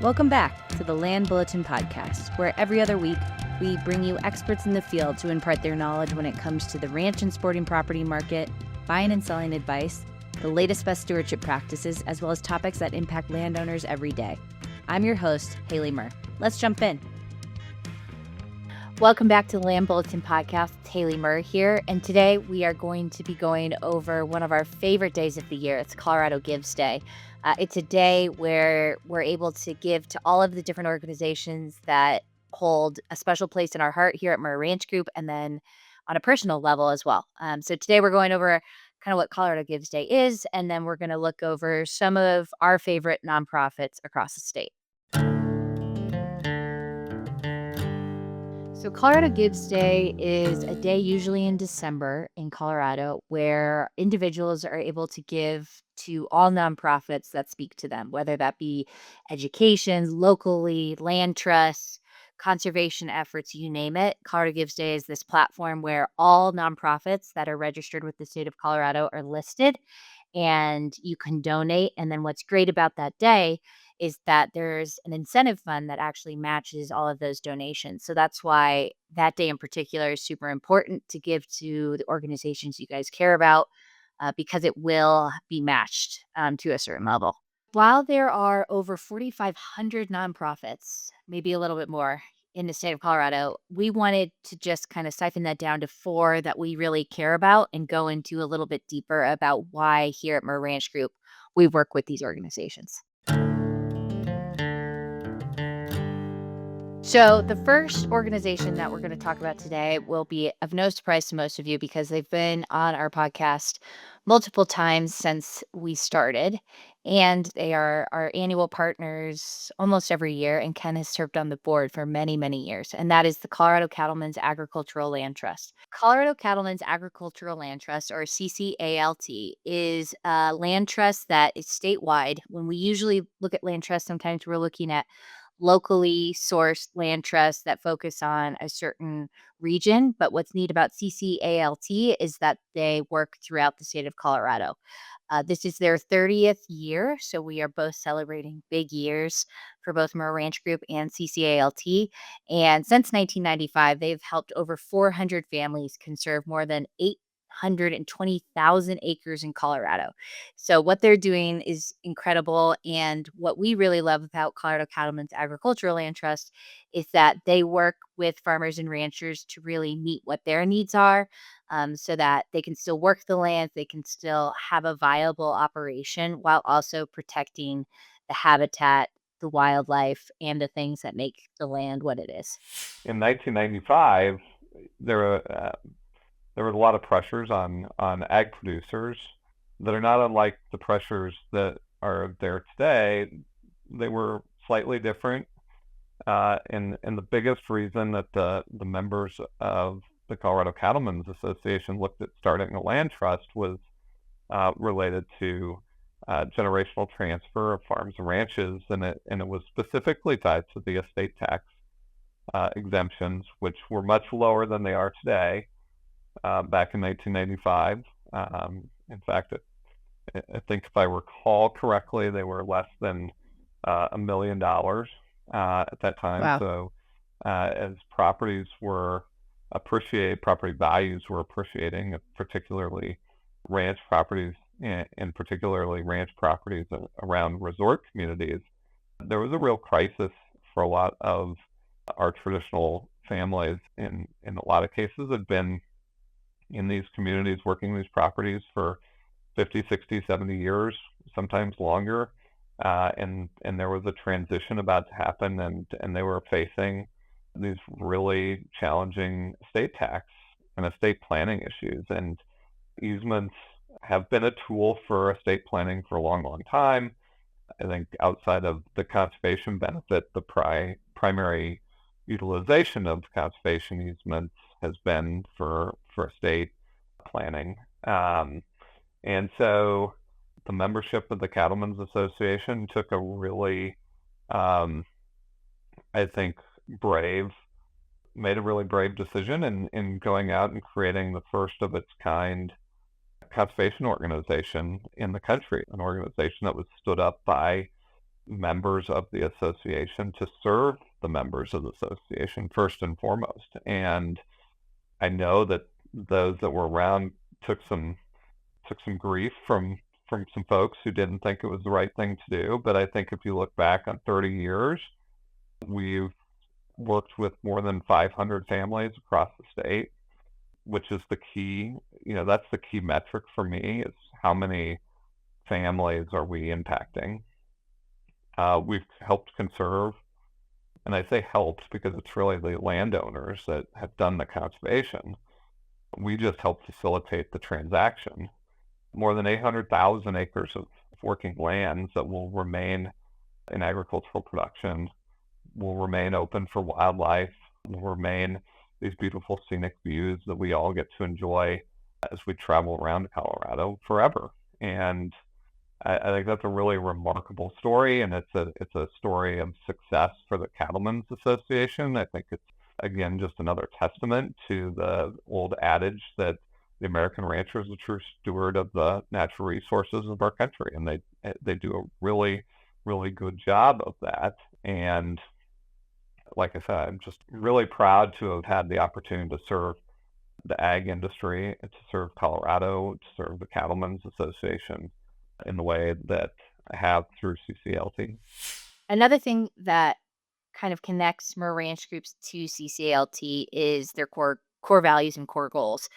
Welcome back to the Land Bulletin Podcast, where every other week we bring you experts in the field to impart their knowledge when it comes to the ranch and sporting property market, buying and selling advice, the latest best stewardship practices, as well as topics that impact landowners every day. I'm your host, Haley Murr. Let's jump in. Welcome back to the Land Bulletin Podcast. It's Haley Murr here, and today we are going to be going over one of our favorite days of the year. It's Colorado Gives Day. It's a day where we're able to give to all of the different organizations that hold a special place in our heart here at Murr Ranch Group, and then on a personal level as well. So today we're going over kind of what Colorado Gives Day is, and then we're going to look over some of our favorite nonprofits across the state. So Colorado Gives Day is a day usually in December in Colorado where individuals are able to give to all nonprofits that speak to them, whether that be education, locally, land trusts, conservation efforts, you name it. Colorado Gives Day is this platform where all nonprofits that are registered with the state of Colorado are listed and you can donate. And then what's great about that day is that there's an incentive fund that actually matches all of those donations. So that's why that day in particular is super important to give to the organizations you guys care about because it will be matched to a certain level. While there are over 4,500 nonprofits, maybe a little bit more in the state of Colorado, we wanted to just kind of siphon that down to 4 that we really care about and go into a little bit deeper about why here at Murr Ranch Group we work with these organizations. So the first organization that we're going to talk about today will be of no surprise to most of you because they've been on our podcast multiple times since we started, and they are our annual partners almost every year, and Ken has served on the board for many, many years, and that is the Colorado Cattlemen's Agricultural Land Trust. Colorado Cattlemen's Agricultural Land Trust, or CCALT, is a land trust that is statewide. When we usually look at land trusts, sometimes we're looking at locally sourced land trusts that focus on a certain region. But what's neat about CCALT is that they work throughout the state of Colorado. This is their 30th year, so we are both celebrating big years for both Murr Ranch Group and CCALT. And since 1995, they've helped over 400 families conserve more than 820,000 acres in Colorado. So what they're doing is incredible. And what we really love about Colorado Cattlemen's Agricultural Land Trust is that they work with farmers and ranchers to really meet what their needs are, so that they can still work the land, they can still have a viable operation while also protecting the habitat, the wildlife, and the things that make the land what it is. In 1995, there were a lot of pressures on ag producers that are not unlike the pressures that are there today. They were slightly different, and the biggest reason that the members of the Colorado Cattlemen's Association looked at starting a land trust was related to generational transfer of farms and ranches, and it was specifically tied to the estate tax exemptions, which were much lower than they are today. Back in 1995. In fact, I think if I recall correctly, they were less than $1 million at that time. Wow. So as properties were property values were appreciating, particularly ranch properties, and particularly ranch properties around resort communities, there was a real crisis for a lot of our traditional families. In a lot of cases, had been in these communities, working these properties for 50, 60, 70 years, sometimes longer. And there was a transition about to happen, and they were facing these really challenging estate tax and estate planning issues. And easements have been a tool for estate planning for a long, long time. I think outside of the conservation benefit, the primary utilization of conservation easements has been for estate planning. And so the membership of the Cattlemen's Association took a really, I think, made a really brave decision in going out and creating the first of its kind conservation organization in the country, an organization that was stood up by members of the association to serve the members of the association first and foremost. And I know that those that were around took some grief from some folks who didn't think it was the right thing to do. But I think if you look back on 30 years, we've worked with more than 500 families across the state, which is the key. That's the key metric for me, is how many families are we impacting. We've helped conserve, and I say helped because it's really the landowners that have done the conservation. We just help facilitate the transaction. More than 800,000 acres of working lands that will remain in agricultural production, will remain open for wildlife, will remain these beautiful scenic views that we all get to enjoy as we travel around Colorado forever. And I think that's a really remarkable story, and it's a story of success for the Cattlemen's Association. I think it's, again, just another testament to the old adage that the American rancher is the true steward of the natural resources of our country, and they do a really, really good job of that. And like I said, I'm just really proud to have had the opportunity to serve the ag industry, to serve Colorado, to serve the Cattlemen's Association in the way that I have through CCALT. Another thing that kind of connects more ranch groups to CCALT is their core values and core goals.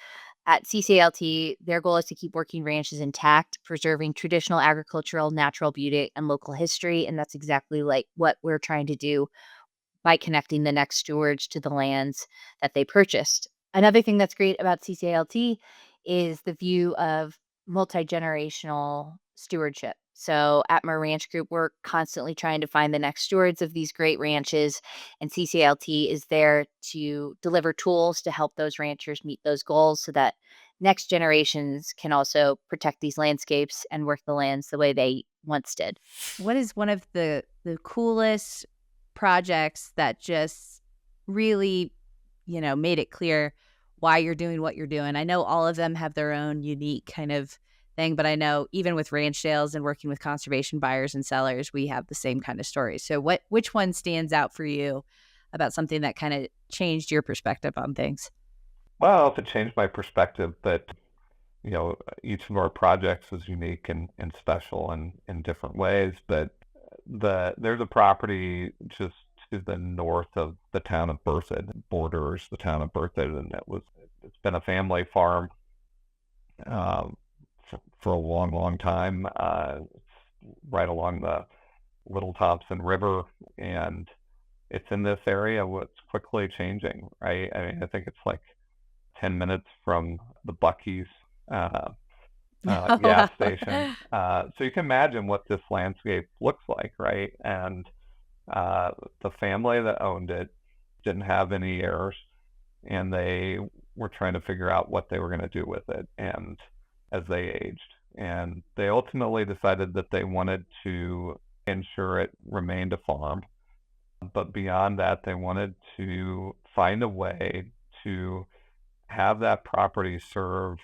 At CCALT, their goal is to keep working ranches intact, preserving traditional agricultural, natural beauty, and local history. And that's exactly like what we're trying to do by connecting the next stewards to the lands that they purchased. Another thing that's great about CCALT is the view of multi-generational stewardship. So at my ranch group, we're constantly trying to find the next stewards of these great ranches, and CCALT is there to deliver tools to help those ranchers meet those goals so that next generations can also protect these landscapes and work the lands the way they once did. What is one of the coolest projects that just really, made it clear why you're doing what you're doing? I know all of them have their own unique kind of thing, but I know even with ranch sales and working with conservation buyers and sellers, we have the same kind of stories. So which one stands out for you about something that kind of changed your perspective on things? Well, if it changed my perspective, but each of our projects is unique and special in different ways. But there's a property just to the north of the town of Berthoud, borders the town of Berthoud, and it's been a family farm for a long, long time. It's right along the Little Thompson River, and it's in this area what's quickly changing, right? I mean, I think it's like 10 minutes from the Buc-ee's gas station. So you can imagine what this landscape looks like, right? And the family that owned it didn't have any heirs, and they were trying to figure out what they were going to do with it, and as they aged. And they ultimately decided that they wanted to ensure it remained a farm. But beyond that, they wanted to find a way to have that property serve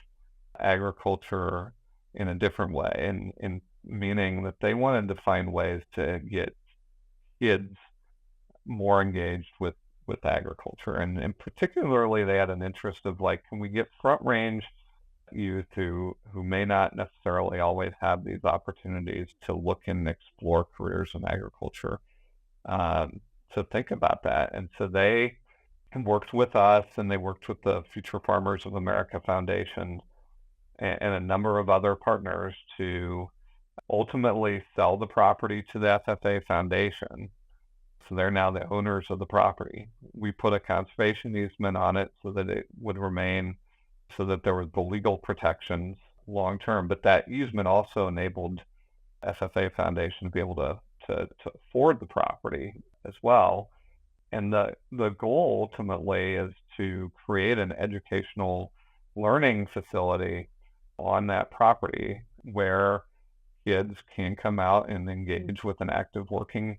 agriculture in a different way, and meaning that they wanted to find ways to get kids more engaged with agriculture, and particularly they had an interest of, like, can we get front range youth who may not necessarily always have these opportunities to look and explore careers in agriculture, to think about that. And so they worked with us, and they worked with the Future Farmers of America Foundation and a number of other partners to ultimately sell the property to the FFA Foundation. So they're now the owners of the property. We put a conservation easement on it so that it would remain, so that there was the legal protections long term. But that easement also enabled FFA Foundation to be able to afford the property as well. And the goal ultimately is to create an educational learning facility on that property where kids can come out and engage with an active working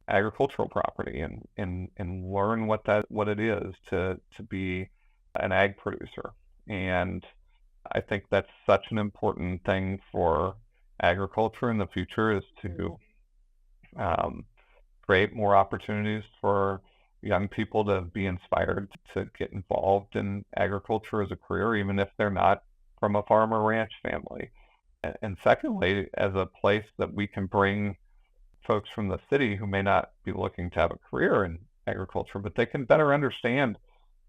agricultural property and learn what it is to be an ag producer. And I think that's such an important thing for agriculture in the future, is to um, create more opportunities for young people to be inspired to get involved in agriculture as a career, even if they're not from a farm or ranch family. And secondly, as a place that we can bring folks from the city who may not be looking to have a career in agriculture, but they can better understand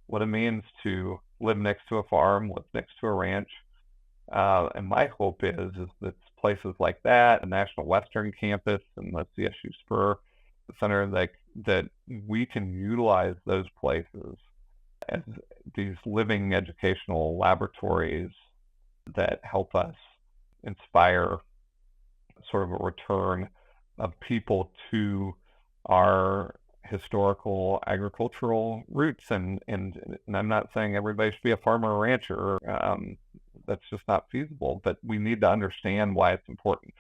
what it means to live next to a farm, live next to a ranch. And my hope is that places like that, the National Western Campus and the CSU Spur Center, like that we can utilize those places as these living educational laboratories that help us inspire sort of a return of people to our historical agricultural roots. And I'm not saying everybody should be a farmer or rancher. That's just not feasible. But we need to understand why it's important.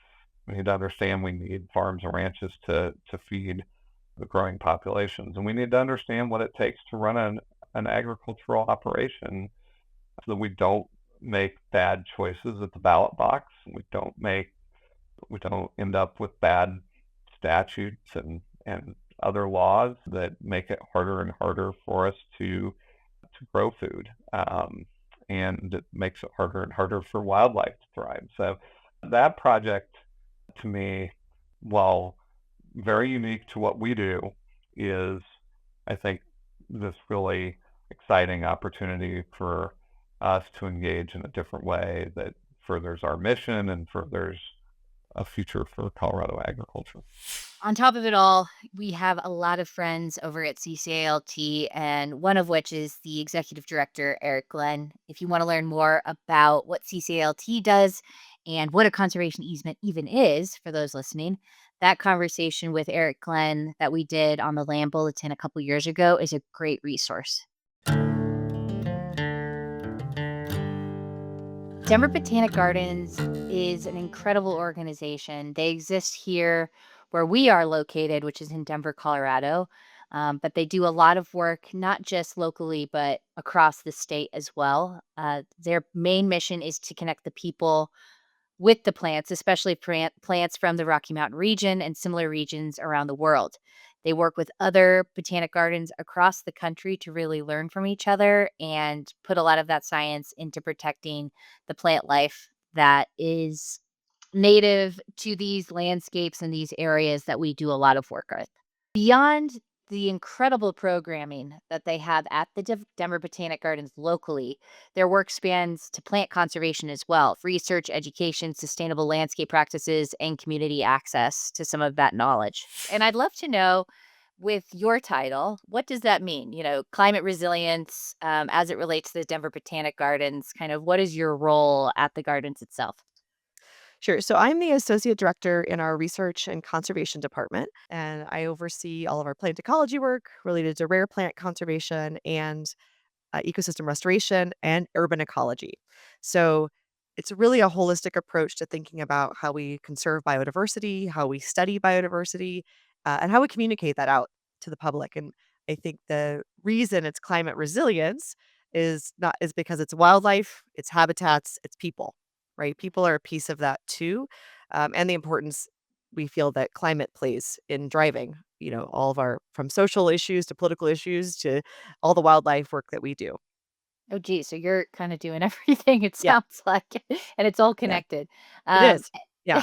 We need to understand we need farms and ranches to feed the growing populations, and we need to understand what it takes to run an agricultural operation, so that we don't make bad choices at the ballot box. We don't end up with bad statutes and other laws that make it harder and harder for us to grow food. And it makes it harder and harder for wildlife to thrive. So that project, to me, while very unique to what we do, is, I think, this really exciting opportunity for us to engage in a different way that furthers our mission and furthers a future for Colorado agriculture. On top of it all, we have a lot of friends over at CCALT, and one of which is the executive director, Eric Glenn. If you want to learn more about what CCALT does and what a conservation easement even is, for those listening, that conversation with Eric Glenn that we did on the Land Bulletin a couple years ago is a great resource. Denver Botanic Gardens is an incredible organization. They exist here where we are located, which is in Denver, Colorado. But they do a lot of work, not just locally, but across the state as well. Their main mission is to connect the people with the plants, especially plants from the Rocky Mountain region and similar regions around the world. They work with other botanic gardens across the country to really learn from each other and put a lot of that science into protecting the plant life that is native to these landscapes and these areas that we do a lot of work with. Beyond the incredible programming that they have at the Denver Botanic Gardens locally, their work spans to plant conservation as well, research, education, sustainable landscape practices, and community access to some of that knowledge. And I'd love to know, with your title, what does that mean? Climate resilience, as it relates to the Denver Botanic Gardens, kind of what is your role at the gardens itself? Sure. So I'm the associate director in our research and conservation department, and I oversee all of our plant ecology work related to rare plant conservation and ecosystem restoration and urban ecology. So it's really a holistic approach to thinking about how we conserve biodiversity, how we study biodiversity, and how we communicate that out to the public. And I think the reason it's climate resilience is because it's wildlife, it's habitats, it's people, right? People are a piece of that too, and the importance we feel that climate plays in driving, all of our from social issues to political issues to all the wildlife work that we do. Oh, geez. So you're kind of doing everything, it Yeah, sounds like, and it's all yeah, connected. it Um, is. Yeah.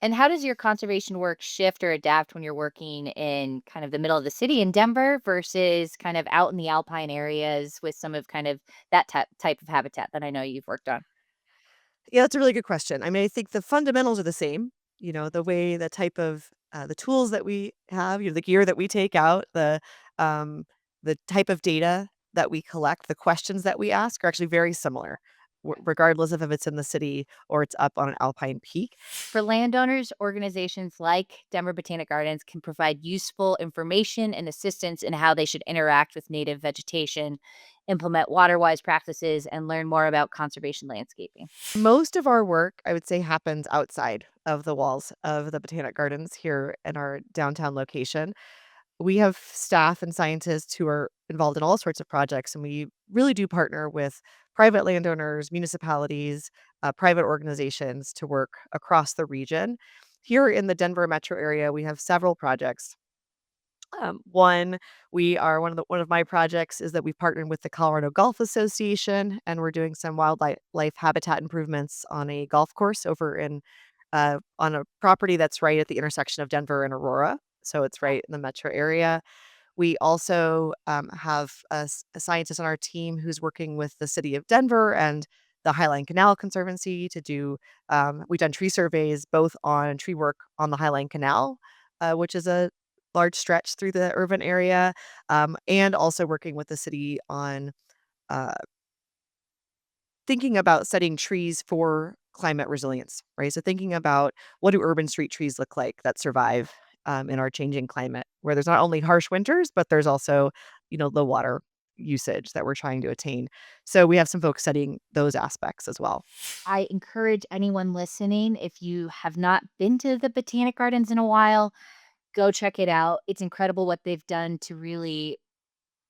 and how does your conservation work shift or adapt when you're working in kind of the middle of the city in Denver versus kind of out in the alpine areas with some of kind of that type of habitat that I know you've worked on? Yeah, that's a really good question. I mean, I think the fundamentals are the same, the way the type of the tools that we have, the gear that we take out, the type of data that we collect, the questions that we ask are actually very similar, regardless of if it's in the city or it's up on an alpine peak. For landowners, organizations like Denver Botanic Gardens can provide useful information and assistance in how they should interact with native vegetation, implement water-wise practices, and learn more about conservation landscaping. Most of our work, I would say, happens outside of the walls of the Botanic Gardens here in our downtown location. we have staff and scientists who are involved in all sorts of projects, and we really do partner with private landowners, municipalities, private organizations to work across the region. Here in the Denver metro area, we have several projects. One, one of my projects is that we've partnered with the Colorado Golf Association, and we're doing some wildlife habitat improvements on a golf course over in on a property that's right at the intersection of Denver and Aurora. So it's right in the metro area. We also have a scientist on our team who's working with the city of Denver and the Highline Canal Conservancy to do. We've done tree surveys both on tree work on the Highline Canal, which is a large stretch through the urban area, and also working with the city on uh, thinking about setting trees for climate resilience, right? So thinking about what do urban street trees look like that survive in our changing climate, where there's not only harsh winters, but there's also, low water usage that we're trying to attain. So we have some folks studying those aspects as well. I encourage anyone listening, if you have not been to the Botanic Gardens in a while, go check it out. It's incredible what they've done to really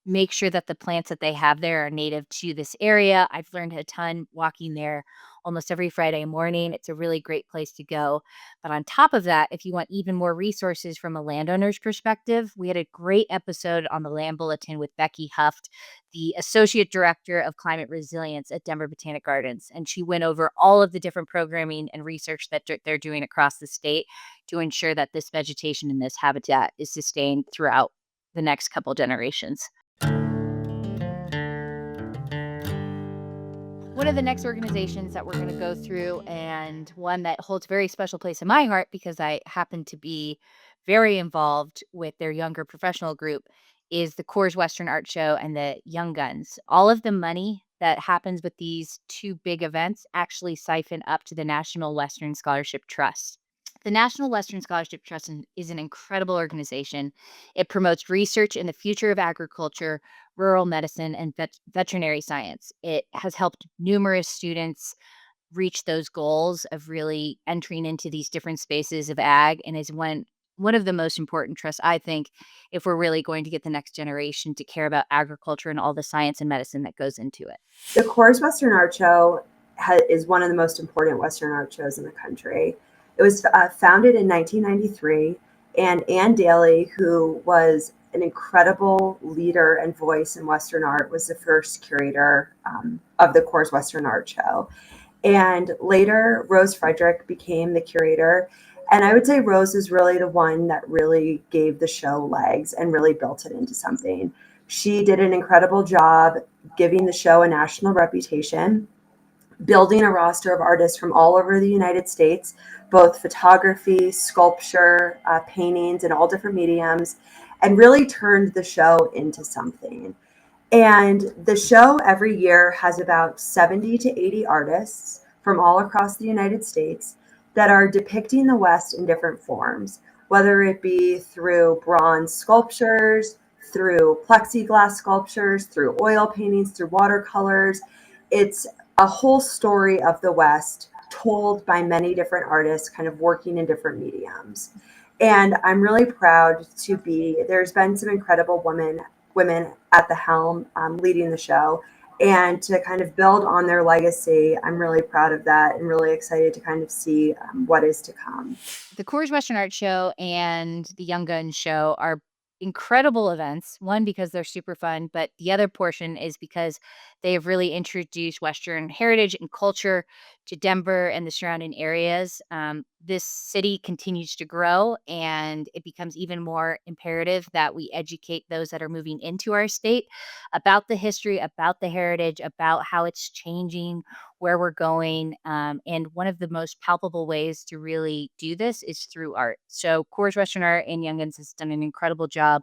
make sure that the plants that they have there are native to this area. I've learned a ton walking there almost every Friday morning. It's a really great place to go. But on top of that, if you want even more resources from a landowner's perspective, we had a great episode on the Land Bulletin with Becky Huft, the Associate Director of Climate Resilience at Denver Botanic Gardens. And she went over all of the different programming and research that they're doing across the state to ensure that this vegetation and this habitat is sustained throughout the next couple generations. One of the next organizations that we're going to go through, and one that holds a very special place in my heart because I happen to be very involved with their younger professional group, is the Coors Western Art Show and the Young Guns. All of the money that happens with these two big events actually siphon up to the National Western Scholarship Trust. The National Western Scholarship Trust is an incredible organization. It promotes research in the future of agriculture, rural medicine, and veterinary science. It has helped numerous students reach those goals of really entering into these different spaces of ag, and is one of the most important trusts, I think, if we're really going to get the next generation to care about agriculture and all the science and medicine that goes into it. The Coors Western Art Show is one of the most important Western art shows in the country. It was founded in 1993, and Ann Daly, who was an incredible leader and voice in Western art, was the first curator of the Coors Western Art Show. And later, Rose Frederick became the curator. And I would say Rose is really the one that really gave the show legs and really built it into something. She did an incredible job giving the show a national reputation, building a roster of artists from all over the United States, both photography, sculpture, paintings, and all different mediums, and really turned the show into something. And the show every year has about 70 to 80 artists from all across the United States that are depicting the West in different forms, whether it be through bronze sculptures, through plexiglass sculptures, through oil paintings, through watercolors. It's a whole story of the West told by many different artists, kind of working in different mediums. And I'm really proud to be, there's been some incredible women at the helm leading the show, and to kind of build on their legacy. I'm really proud of that and really excited to kind of see what is to come. The Coors Western Art Show and the Young Guns Show are incredible events. One, because they're super fun, but the other portion is because they have really introduced Western heritage and culture to Denver and the surrounding areas. This city continues to grow, and it becomes even more imperative that we educate those that are moving into our state about the history, about the heritage, about how it's changing, where we're going. And one of the most palpable ways to really do this is through art. So Coors Western Art and Young Guns has done an incredible job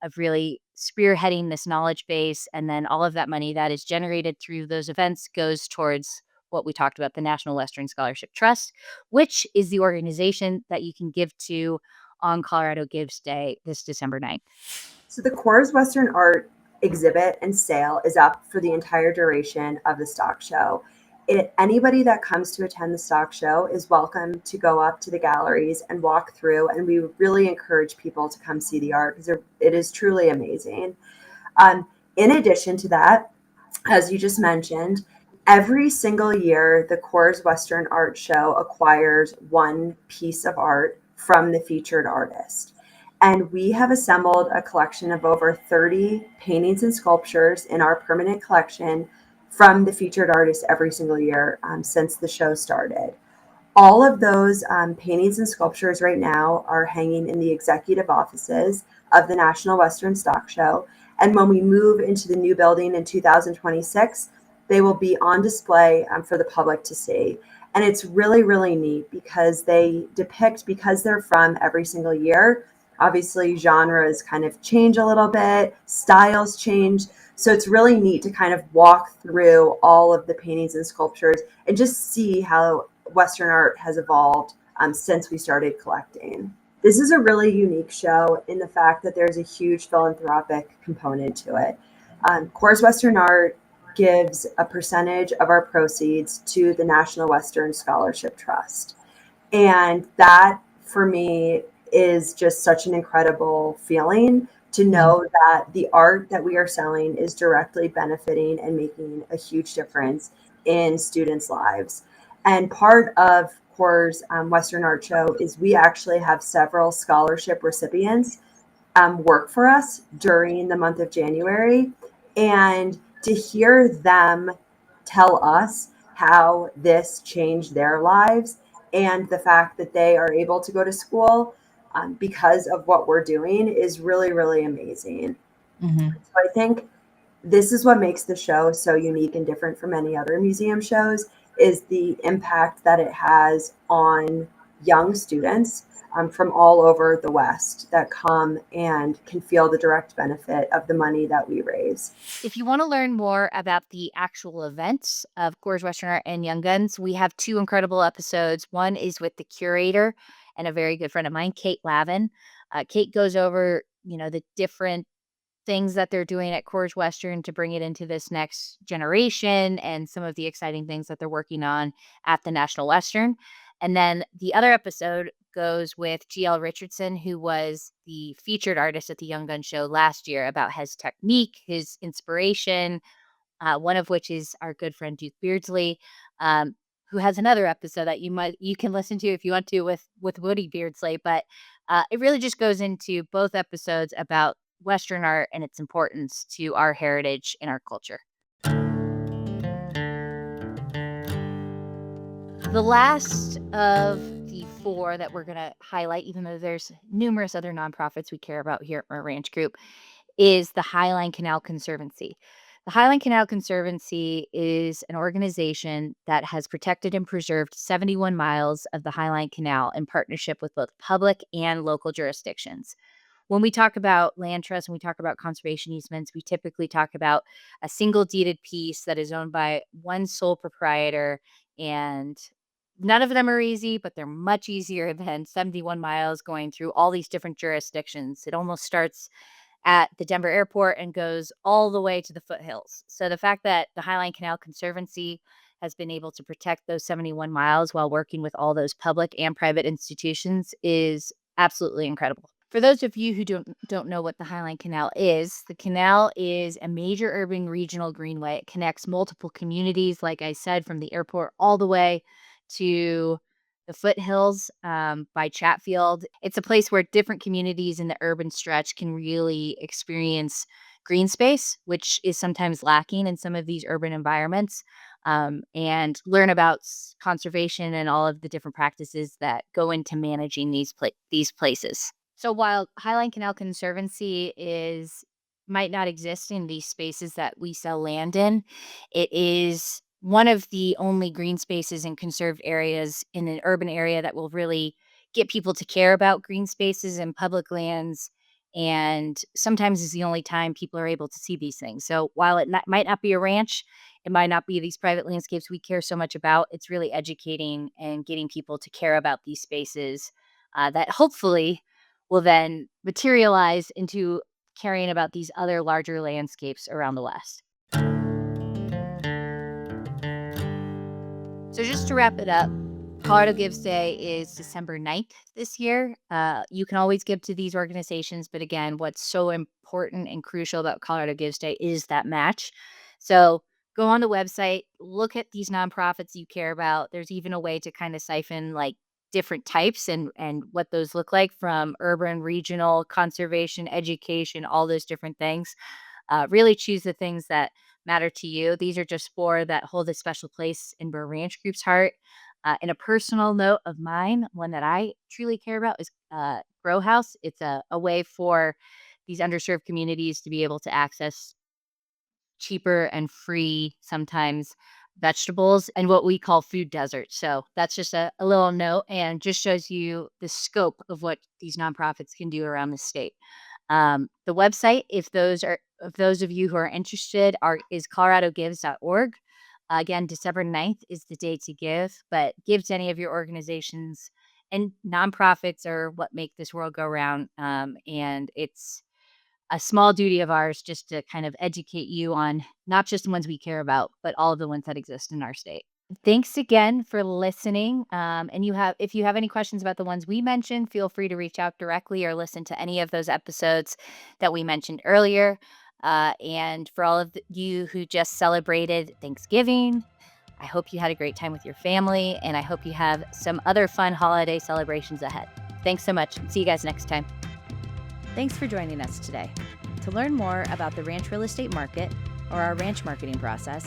of really spearheading this knowledge base. And then all of that money that is generated through those events goes towards what we talked about, the National Western Scholarship Trust, which is the organization that you can give to on Colorado Gives Day this December 9th. So the Coors Western Art exhibit and sale is up for the entire duration of the stock show. Anybody that comes to attend the stock show is welcome to go up to the galleries and walk through. And we really encourage people to come see the art because it is truly amazing. In addition to that, as you just mentioned, every single year, the Coors Western Art Show acquires one piece of art from the featured artist. And we have assembled a collection of over 30 paintings and sculptures in our permanent collection from the featured artist every single year since the show started. All of those paintings and sculptures right now are hanging in the executive offices of the National Western Stock Show. And when we move into the new building in 2026, they will be on display for the public to see. And it's really, really neat because they depict, because they're from every single year, obviously genres kind of change a little bit, styles change. So it's really neat to kind of walk through all of the paintings and sculptures and just see how Western art has evolved since we started collecting. This is a really unique show in the fact that there's a huge philanthropic component to it. Coors Western Art gives a percentage of our proceeds to the National Western Scholarship Trust. And that, for me, is just such an incredible feeling to know that the art that we are selling is directly benefiting and making a huge difference in students' lives. And part of Coors Western Art Show is we actually have several scholarship recipients work for us during the month of January. And to hear them tell us how this changed their lives and the fact that they are able to go to school because of what we're doing is really, really amazing. Mm-hmm. So I think this is what makes the show so unique and different from any other museum shows is the impact that it has on young students from all over the West that come and can feel the direct benefit of the money that we raise. If you want to learn more about the actual events of Coors Western Art and Young Guns, we have two incredible episodes. One is with the curator and a very good friend of mine, Kate Lavin. Kate goes over, the different things that they're doing at Coors Western to bring it into this next generation and some of the exciting things that they're working on at the National Western. And then the other episode goes with GL Richardson, who was the featured artist at the Young Gun Show last year, about his technique, his inspiration, one of which is our good friend Duke Beardsley, who has another episode that you can listen to if you want to with Woody Beardsley. But it really just goes into both episodes about Western art and its importance to our heritage and our culture. The last of the four that we're going to highlight, even though there's numerous other nonprofits we care about here at our ranch group, is the Highline Canal Conservancy. The Highline Canal Conservancy is an organization that has protected and preserved 71 miles of the Highline Canal in partnership with both public and local jurisdictions. When we talk about land trusts and we talk about conservation easements, we typically talk about a single deeded piece that is owned by one sole proprietor, and none of them are easy, but they're much easier than 71 miles going through all these different jurisdictions. It almost starts at the Denver airport and goes all the way to the foothills. So the fact that the Highline Canal Conservancy has been able to protect those 71 miles while working with all those public and private institutions is absolutely incredible. For those of you who don't know what the Highline Canal is, the canal is a major urban regional greenway. It connects multiple communities, like I said, from the airport all the way to the foothills by Chatfield. It's a place where different communities in the urban stretch can really experience green space, which is sometimes lacking in some of these urban environments, and learn about conservation and all of the different practices that go into managing these places. So while Highline Canal Conservancy might not exist in these spaces that we sell land in, it is one of the only green spaces and conserved areas in an urban area that will really get people to care about green spaces and public lands. And sometimes is the only time people are able to see these things. So while might not be a ranch, it might not be these private landscapes we care so much about, it's really educating and getting people to care about these spaces that hopefully will then materialize into caring about these other larger landscapes around the West. So just to wrap it up, Colorado Gives Day is December 9th this year. You can always give to these organizations, but again, what's so important and crucial about Colorado Gives Day is that match. So go on the website, look at these nonprofits you care about. There's even a way to kind of siphon like different types and what those look like, from urban, regional, conservation, education, all those different things. Really choose the things that matter to you. These are just four that hold a special place in Burr Ranch Group's heart. And a personal note of mine, one that I truly care about, is Grow House. It's a way for these underserved communities to be able to access cheaper and free, sometimes, vegetables and what we call food deserts. So that's just a little note, and just shows you the scope of what these nonprofits can do around the state. The website, if those of you who are interested, is coloradogives.org. Again, December 9th is the day to give, but give to any of your organizations, and nonprofits are what make this world go round. And it's a small duty of ours just to kind of educate you on not just the ones we care about, but all of the ones that exist in our state. Thanks again for listening. And if you have any questions about the ones we mentioned, feel free to reach out directly or listen to any of those episodes that we mentioned earlier. And for all of you who just celebrated Thanksgiving, I hope you had a great time with your family, and I hope you have some other fun holiday celebrations ahead. Thanks so much. See you guys next time. Thanks for joining us today. To learn more about the ranch real estate market or our ranch marketing process,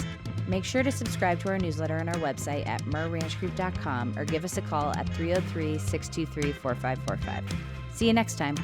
make sure to subscribe to our newsletter on our website at merranchgroup.com or give us a call at 303-623-4545. See you next time.